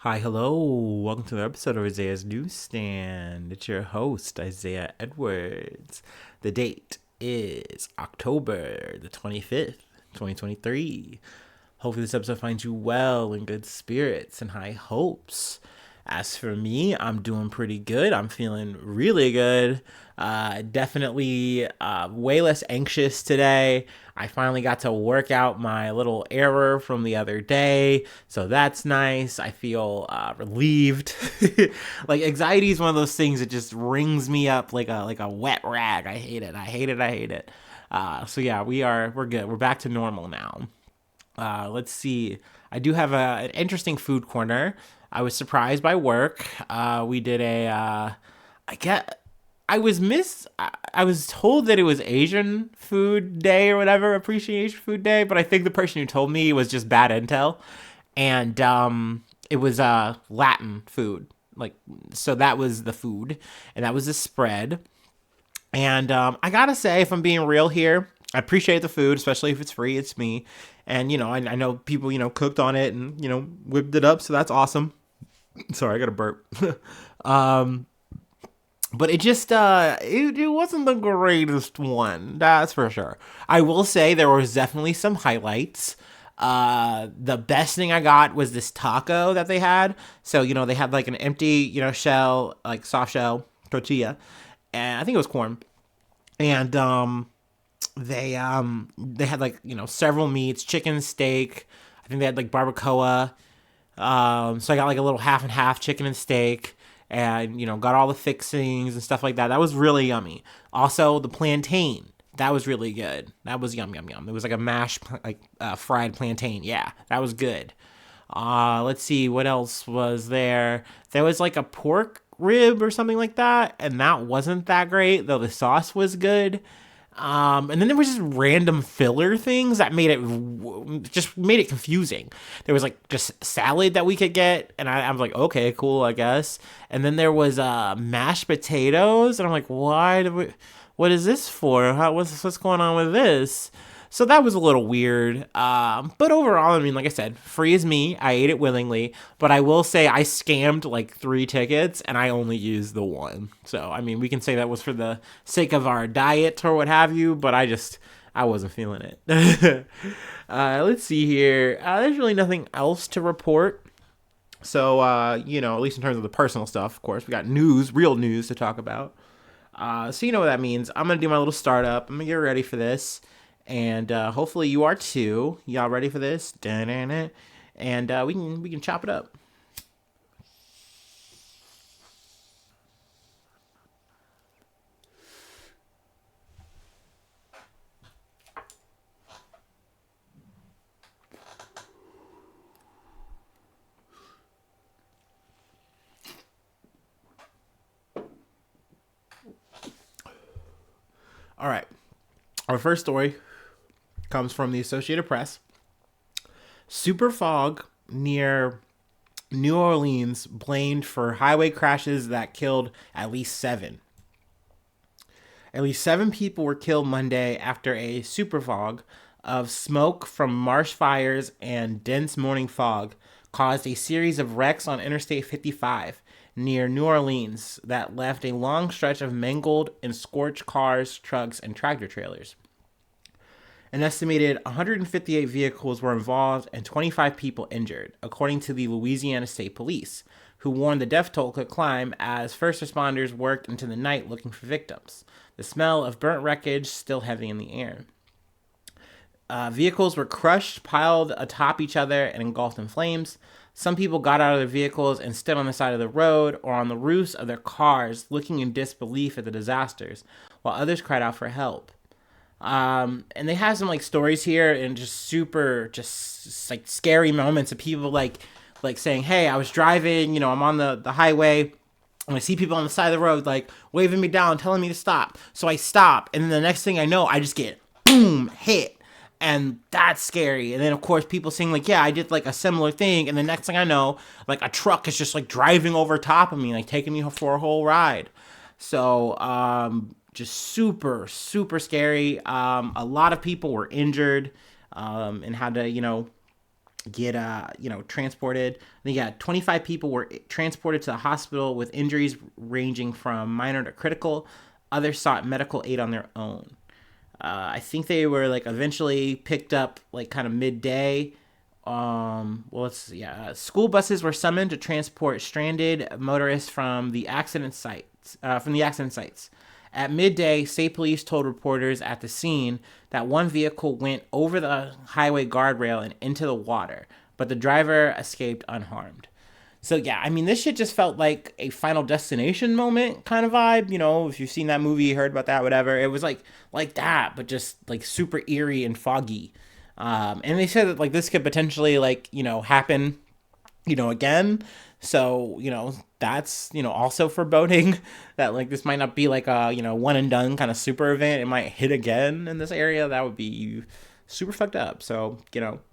Hi, hello. Welcome to the episode of Isaiah's Newsstand. It's your host, Isaiah Edwards. The date is October the 25th, 2023. Hopefully, this episode finds you well in good spirits and high hopes. As for me, I'm doing pretty good. I'm feeling really good. Definitely way less anxious today. I finally got to work out my little error from the other day, so that's nice. I feel relieved. Like anxiety is one of those things that just rings me up like a wet rag. I hate it. I hate it. I hate it. So yeah, we're good. We're back to normal now. Let's see. I do have an interesting food corner. I was surprised by work. We did I get. I was told that it was Asian Food Day or whatever, Appreciation Food Day, but I think the person who told me was just bad intel, and it was Latin food. Like, so that was the food, and that was the spread. And I gotta say, if I'm being real here, I appreciate the food, especially if it's free. It's me, and I know people cooked on it and whipped it up, so that's awesome. Sorry, I got a burp. um, but it just it wasn't the greatest one, that's for sure. I will say there was definitely some highlights. The best thing I got was this taco that they had. So they had like an empty shell, like soft shell tortilla, and I think it was corn. And they had like several meats, chicken, steak. I think they had like barbacoa. So I got like a little half and half chicken and steak, and got all the fixings and stuff like that. That was really yummy. Also, the plantain, that was really good. That was yum yum yum. It was like a mashed like fried plantain. Yeah, that was good. Let's see what else was there. There was like a pork rib or something like that, and that wasn't that great, though the sauce was good. And then there was just random filler things that made it confusing. There was like just salad that we could get, and I was like, okay, cool, I guess. And then there was mashed potatoes, and I'm like, why do we? What is this for? What's going on with this? So that was a little weird. But overall, I mean, like I said, free as me. I ate it willingly. But I will say I scammed like 3 tickets and I only used the one. So, I mean, we can say that was for the sake of our diet or what have you. But I wasn't feeling it. Let's see here. There's really nothing else to report. So, at least in terms of the personal stuff, of course, we got news, real news to talk about. So you know what that means. I'm gonna do my little startup. I'm gonna get ready for this, and hopefully you are too. Y'all ready for this? And we can chop it up. All right. Our first story comes from the Associated Press. Super fog near New Orleans blamed for highway crashes that killed at least seven. At least 7 people were killed Monday after a super fog of smoke from marsh fires and dense morning fog caused a series of wrecks on Interstate 55 near New Orleans that left a long stretch of mangled and scorched cars, trucks, and tractor trailers. An estimated 158 vehicles were involved and 25 people injured, according to the Louisiana State Police, who warned the death toll could climb as first responders worked into the night looking for victims. The smell of burnt wreckage still heavy in the air. Vehicles were crushed, piled atop each other, and engulfed in flames. Some people got out of their vehicles and stood on the side of the road or on the roofs of their cars, looking in disbelief at the disasters, while others cried out for help. And they have some like stories here and just super, just like scary moments of people like saying, "Hey, I was driving, I'm on the highway." And I see people on the side of the road like waving me down, telling me to stop. So I stop, and then the next thing I know, I just get boom hit, and that's scary. And then of course people saying like, "Yeah, I did like a similar thing," and the next thing I know, like a truck is just like driving over top of me, like taking me for a whole ride. So just super super scary. A lot of people were injured and had to get transported. I think 25 people were transported to the hospital with injuries ranging from minor to critical. Others sought medical aid on their own. I think they were like eventually picked up like kind of midday. School buses were summoned to transport stranded motorists from the accident sites. At midday, state police told reporters at the scene that one vehicle went over the highway guardrail and into the water, but the driver escaped unharmed. So yeah, I mean, this shit just felt like a Final Destination moment kind of vibe. You know, if you've seen that movie, you heard about that, whatever. It was like that, but just like super eerie and foggy. And they said that like this could potentially like happen, again. So that's also foreboding that like this might not be like a one and done kind of super event. It might hit again in this area. That would be super fucked up. So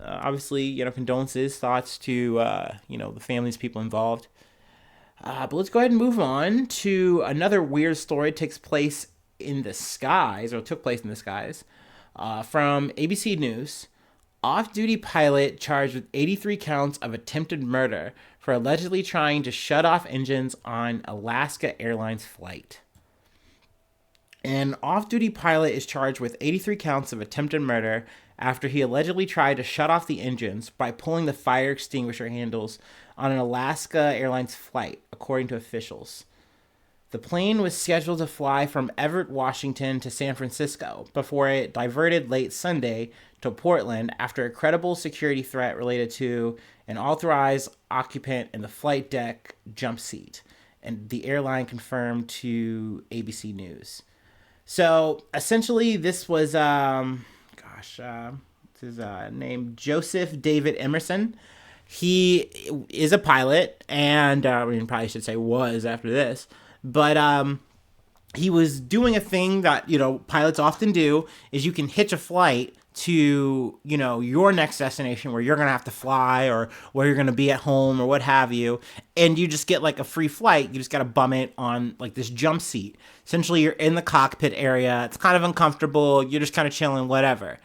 obviously condolences, thoughts to the families, people involved. But let's go ahead and move on to another weird story. It takes place in the skies, or took place in the skies, from ABC News. Off-duty pilot charged with 83 counts of attempted murder for allegedly trying to shut off engines on Alaska Airlines flight. An off-duty pilot is charged with 83 counts of attempted murder after he allegedly tried to shut off the engines by pulling the fire extinguisher handles on an Alaska Airlines flight, according to officials. The plane was scheduled to fly from Everett, Washington to San Francisco before it diverted late Sunday to Portland after a credible security threat related to an authorized occupant in the flight deck jump seat, and the airline confirmed to ABC News. So essentially, this was, what's his name? Joseph David Emerson. He is a pilot, and probably should say was after this. But he was doing a thing that pilots often do, is you can hitch a flight to your next destination where you're gonna have to fly, or where you're gonna be at home, or what have you, and you just get like a free flight. You just gotta bum it on like this jump seat. Essentially, you're in the cockpit area. It's kind of uncomfortable. You're just kind of chilling, whatever.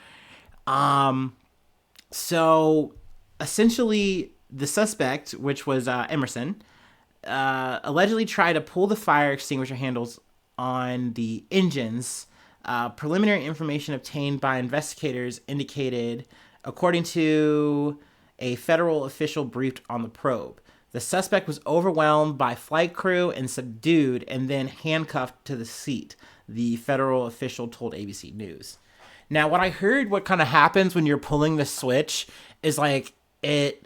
So essentially, the suspect, which was Emerson, allegedly tried to pull the fire extinguisher handles on the engines. Preliminary information obtained by investigators indicated, according to a federal official briefed on the probe, the suspect was overwhelmed by flight crew and subdued and then handcuffed to the seat, the federal official told ABC News. Now, what kind of happens when you're pulling the switch is like it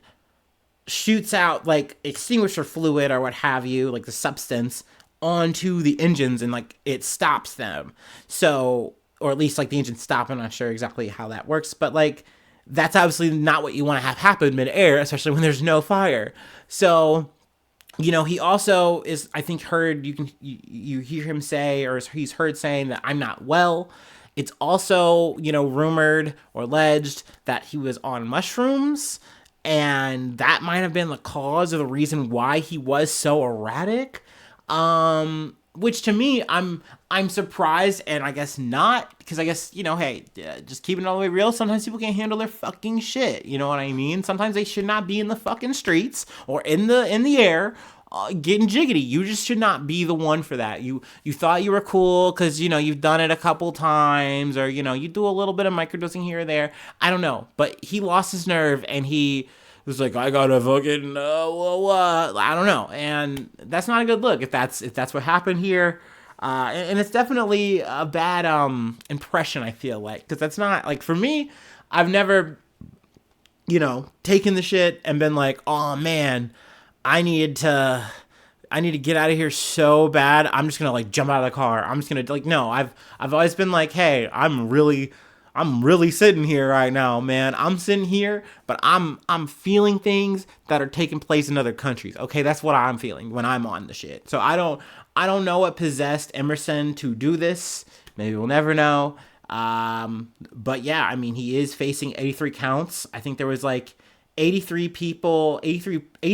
shoots out like extinguisher fluid or what have you, like the substance, onto the engines, and like it stops them. So, or at least like the engines stop. I'm not sure exactly how that works, but like that's obviously not what you want to have happen mid-air, especially when there's no fire. So he also is, I think, heard, you hear him say, or he's heard saying that I'm not well. It's also, rumored or alleged that he was on mushrooms, and that might have been the cause of the reason why he was so erratic. Which to me, I'm surprised, and I guess not, because I guess, hey, just keeping it all the way real, sometimes people can't handle their fucking shit, you know what I mean? Sometimes they should not be in the fucking streets, or in the air, getting jiggity. You just should not be the one for that. You thought you were cool, because, you've done it a couple times, or, you do a little bit of microdosing here or there, I don't know, but he lost his nerve, and he was like, I gotta fucking, I don't know. And that's not a good look if that's what happened here. And it's definitely a bad impression, I feel like. Because that's not, like, for me, I've never, taken the shit and been like, oh, man, I need to get out of here so bad. I'm just gonna, like, jump out of the car. I'm just gonna, like, no. I've always been like, hey, I'm really sitting here right now, man. I'm sitting here, but I'm feeling things that are taking place in other countries. Okay, that's what I'm feeling when I'm on the shit. So I don't know what possessed Emerson to do this. Maybe we'll never know. But yeah, I mean, he is facing 83 counts. I think there was like 80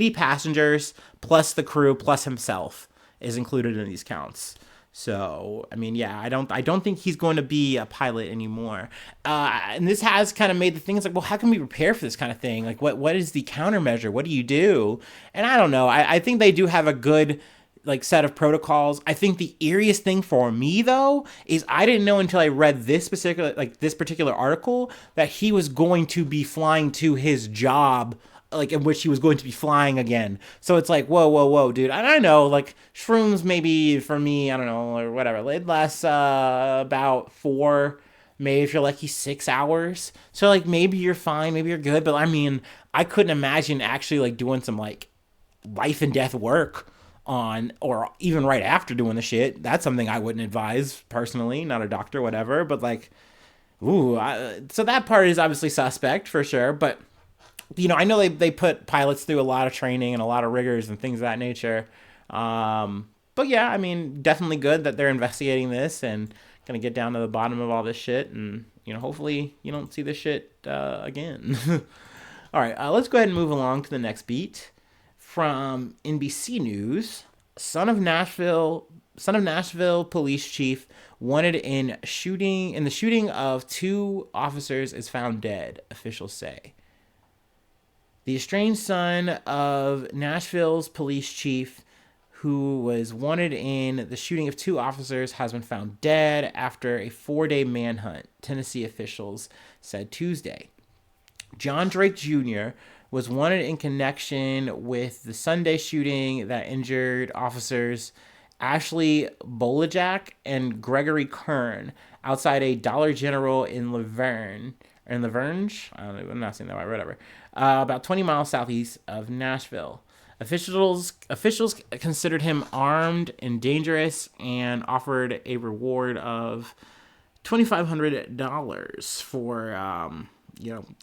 passengers plus the crew plus himself is included in these counts. So, I mean, yeah, I don't think he's going to be a pilot anymore. And this has kind of made the things like, well, how can we prepare for this kind of thing? Like, what is the countermeasure? What do you do? And I don't know. I think they do have a good like set of protocols. I think the eeriest thing for me though is I didn't know until I read this particular article that he was going to be flying to his job, like in which he was going to be flying again. So it's like, whoa, dude. And I know, like shrooms, maybe for me, I don't know, or whatever. It lasts about 4, maybe if you're lucky 6 hours. So like maybe you're fine, maybe you're good. But I mean, I couldn't imagine actually like doing some like life and death work on, or even right after doing the shit. That's something I wouldn't advise personally. Not a doctor, whatever. But like, so that part is obviously suspect for sure. But I know they put pilots through a lot of training and a lot of rigors and things of that nature. But yeah, I mean, definitely good that they're investigating this and gonna get down to the bottom of all this shit. And hopefully you don't see this shit again. All right, let's go ahead and move along to the next beat. From NBC News, son of Nashville police chief wanted in the shooting of 2 officers is found dead, officials say. The estranged son of Nashville's police chief, who was wanted in the shooting of 2 officers, has been found dead after a 4-day manhunt, Tennessee officials said Tuesday. John Drake Jr. was wanted in connection with the Sunday shooting that injured officers Ashley Bolajak and Gregory Kern outside a Dollar General in Lavergne. I don't know, I'm not saying that right, whatever. About 20 miles southeast of Nashville. Officials considered him armed and dangerous and offered a reward of $2,500 for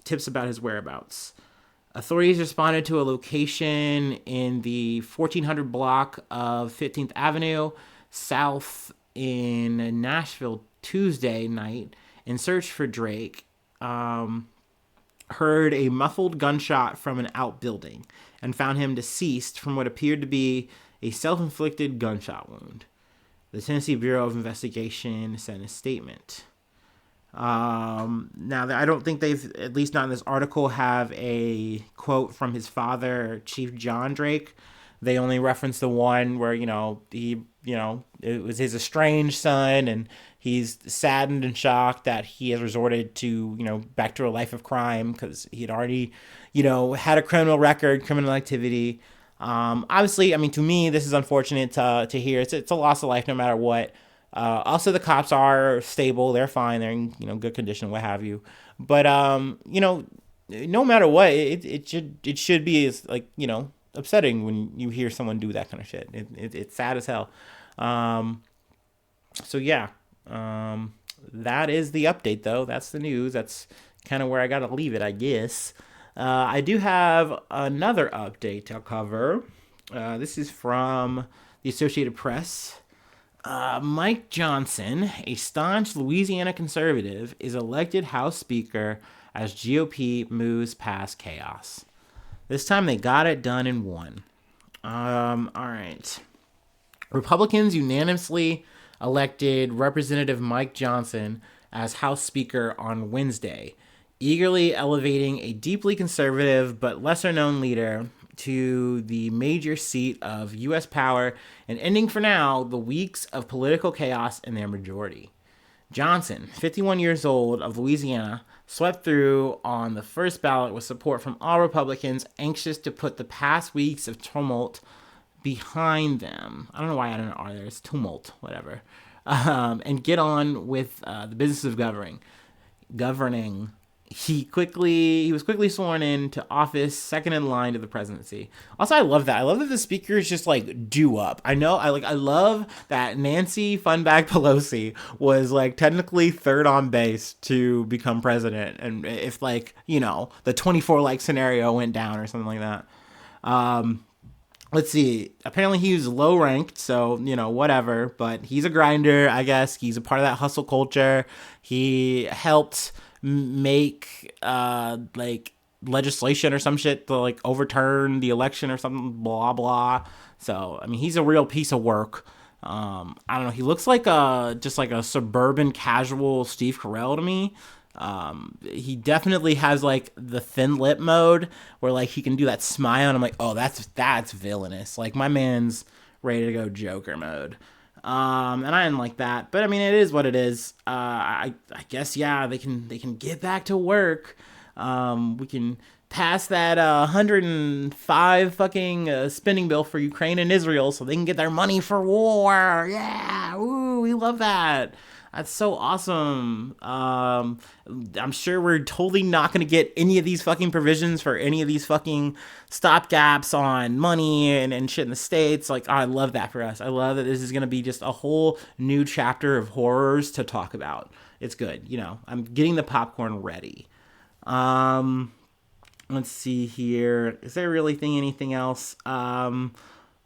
tips about his whereabouts. Authorities responded to a location in the 1400 block of 15th Avenue South in Nashville Tuesday night in search for Drake. Heard a muffled gunshot from an outbuilding and found him deceased from what appeared to be a self-inflicted gunshot wound. The Tennessee Bureau of Investigation said in a statement. Now, I don't think they've, at least not in this article, have a quote from his father, Chief John Drake. They only reference the one where, it was his estranged son, and he's saddened and shocked that he has resorted to, back to a life of crime because he had already, had a criminal activity. Obviously, I mean, to me, this is unfortunate to hear. It's a loss of life no matter what. Also, the cops are stable. They're fine. They're in, good condition, what have you. But, no matter what, it should be as, upsetting when you hear someone do that kind of shit. It's sad as hell. So, yeah. That is the update, though. That's the news. That's kind of where I got to leave it, I guess. I do have another update I'll cover. This is from the Associated Press. Mike Johnson, a staunch Louisiana conservative, is elected House Speaker as GOP moves past chaos. This time they got it done and won. All right. Republicans unanimously elected Representative Mike Johnson as House Speaker on Wednesday, eagerly elevating a deeply conservative but lesser-known leader to the major seat of U.S. power and ending for now the weeks of political chaos in their majority. Johnson, 51 years old, of Louisiana, swept through on the first ballot with support from all Republicans anxious to put the past weeks of tumult behind them. I don't know why I don't know. There's tumult, whatever. And get on with the business of governing. He was quickly sworn into office, second in line to the presidency. Also, I love that. I love that the speaker is just due up. I love that Nancy Funback Pelosi was technically third on base to become president. And if the 24 scenario went down or something like that. Let's see. Apparently he was low ranked, so, whatever. But he's a grinder, I guess. He's a part of that hustle culture. He helped make legislation or some shit to overturn the election or something, blah blah. So I mean, he's a real piece of work. I don't know. He looks like just like a suburban casual Steve Carell to me. He definitely has like the thin lip mode where like he can do that smile, and I'm like, oh, that's villainous. Like my man's ready to go Joker mode. And I didn't like that, but I mean, it is what it is. I guess yeah, they can get back to work. We can pass that 105 fucking spending bill for Ukraine and Israel so they can get their money for war. Yeah, ooh, we love that. That's so awesome. I'm sure we're totally not going to get any of these fucking provisions for any of these fucking stopgaps on money and shit in the States. Like, I love that for us. I love that this is going to be just a whole new chapter of horrors to talk about. It's good. I'm getting the popcorn ready. Let's see here. Is there really anything else?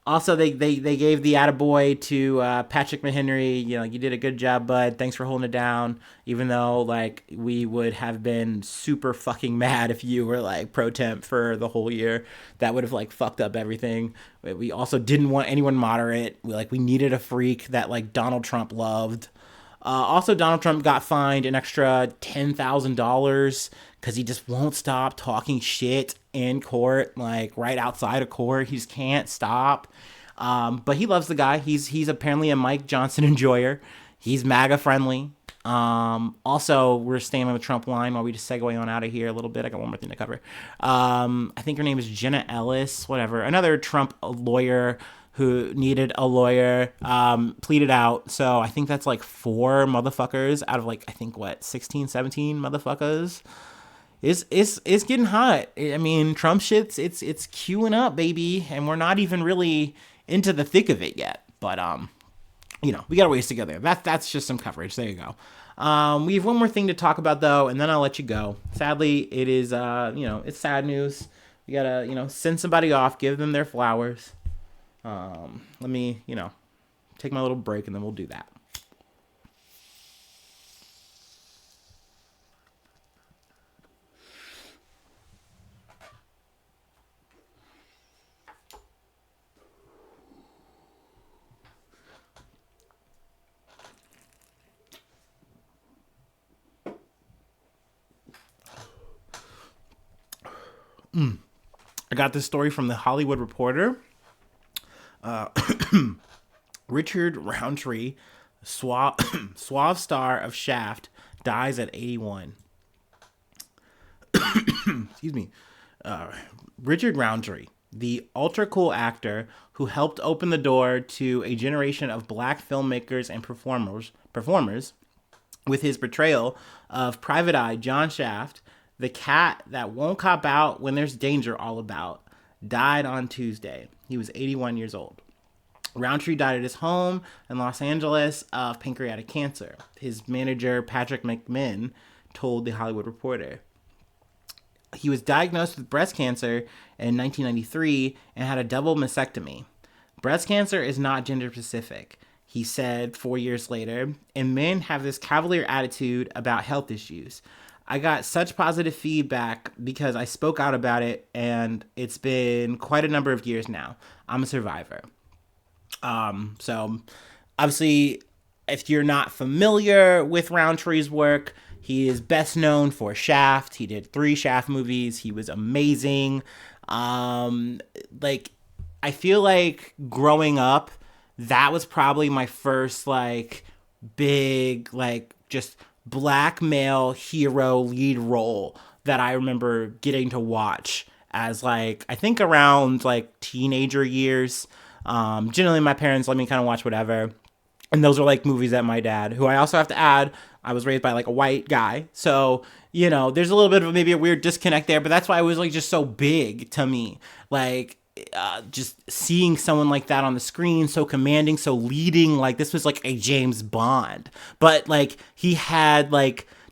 Also, they gave the attaboy to Patrick McHenry. You did a good job, bud. Thanks for holding it down. Even though, like, we would have been super fucking mad if you were, like, pro temp for the whole year. That would have, like, fucked up everything. We also didn't want anyone moderate. We needed a freak that, like, Donald Trump loved. Also, Donald Trump got fined an extra $10,000 because he just won't stop talking shit in court, like right outside of court. He just can't stop. But he loves the guy. He's apparently a Mike Johnson enjoyer. He's MAGA friendly. Also, we're staying on the Trump line while we just segue on out of here a little bit. I got one more thing to cover. I think her name is Jenna Ellis, whatever. Another Trump lawyer who needed a lawyer, pleaded out. So I think that's like 4 motherfuckers out of like, I think 16, 17 motherfuckers. It's getting hot. I mean, Trump shit's it's queuing up, baby, and we're not even really into the thick of it yet. But we got a ways to go there. That's just some coverage. There you go. We have one more thing to talk about though, and then I'll let you go. Sadly, it is it's sad news. We gotta send somebody off, give them their flowers. Let me take my little break, and then we'll do that. I got this story from the Hollywood Reporter. Richard Roundtree, suave star of Shaft, dies at 81. Excuse me. Richard Roundtree, the ultra cool actor who helped open the door to a generation of black filmmakers and performers with his portrayal of Private Eye John Shaft, the cat that won't cop out when there's danger all about, died on Tuesday. He was 81 years old. Roundtree died at his home in Los Angeles of pancreatic cancer. His manager, Patrick McMinn, told The Hollywood Reporter. He was diagnosed with breast cancer in 1993 and had a double mastectomy. Breast cancer is not gender specific, he said 4 years later, and men have this cavalier attitude about health issues. I got such positive feedback because I spoke out about it, and it's been quite a number of years now. I'm a survivor. So obviously, if you're not familiar with Roundtree's work, he is best known for Shaft. He did 3 Shaft movies. He was amazing. I feel like growing up, that was probably my first big just black male hero lead role that I remember getting to watch as I think around teenager years. Generally my parents let me kind of watch whatever. And those are movies that my dad, who I also have to add, I was raised by a white guy. So, there's a little bit of maybe a weird disconnect there, but that's why it was just so big to me. Just seeing someone like that on the screen, so commanding, so leading, this was a James Bond. But he had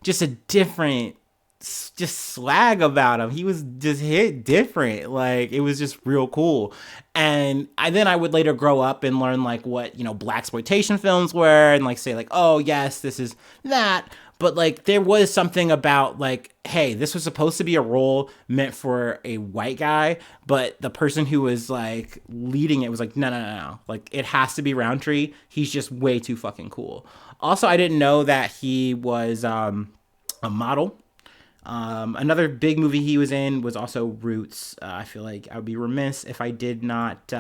just a different swag about him. He was just hit different. It was just real cool. And I would later grow up and learn what blaxploitation films were and say oh yes, this is that. but like there was something about like, hey, this was supposed to be a role meant for a white guy, but the person who was like leading it was like, no, like it has to be Roundtree. He's just way too fucking cool. Also, I didn't know that he was a model. Another big movie he was in was also Roots. I feel like I would be remiss if I did not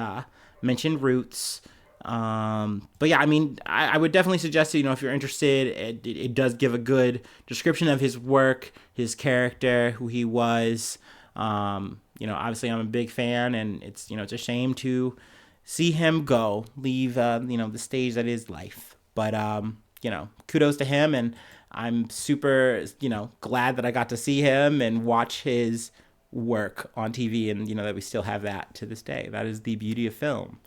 mention Roots. But yeah, I mean, I would definitely suggest, you know, if you're interested, it does give a good description of his work, his character, who he was. You know, obviously I'm a big fan, and it's, you know, it's a shame to see him go, leave, you know, the stage that is life. But, you know, kudos to him, and I'm super, you know, glad that I got to see him and watch his work on TV, and, you know, that we still have that to this day. That is the beauty of film.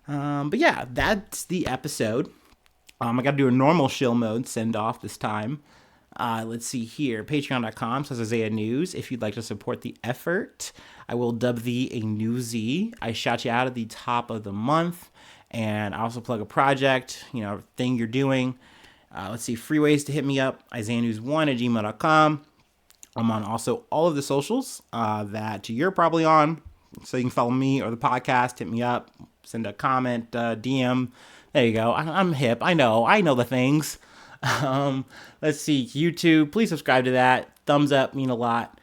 But yeah, that's the episode. I got to do a normal shill mode send off this time. Let's see here. Patreon.com/Isaiah News. If you'd like to support the effort, I will dub thee a newsie. I shout you out at the top of the month. And I also plug a project, you know, thing you're doing. Let's see. Free ways to hit me up. IsaiahNews1@gmail.com. I'm on also all of the socials that you're probably on. So you can follow me or the podcast. Hit me up. Send a comment, DM. There you go. I'm hip. I know the things. Let's see. YouTube. Please subscribe to that. Thumbs up mean a lot.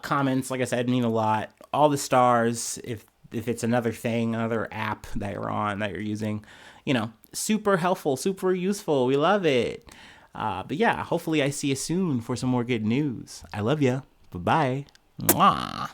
Comments, like I said, mean a lot. All the stars, if it's another thing, another app that you're on, that you're using, you know, super helpful, super useful. We love it. But yeah, hopefully I see you soon for some more good news. I love you. Bye-bye. Mwah.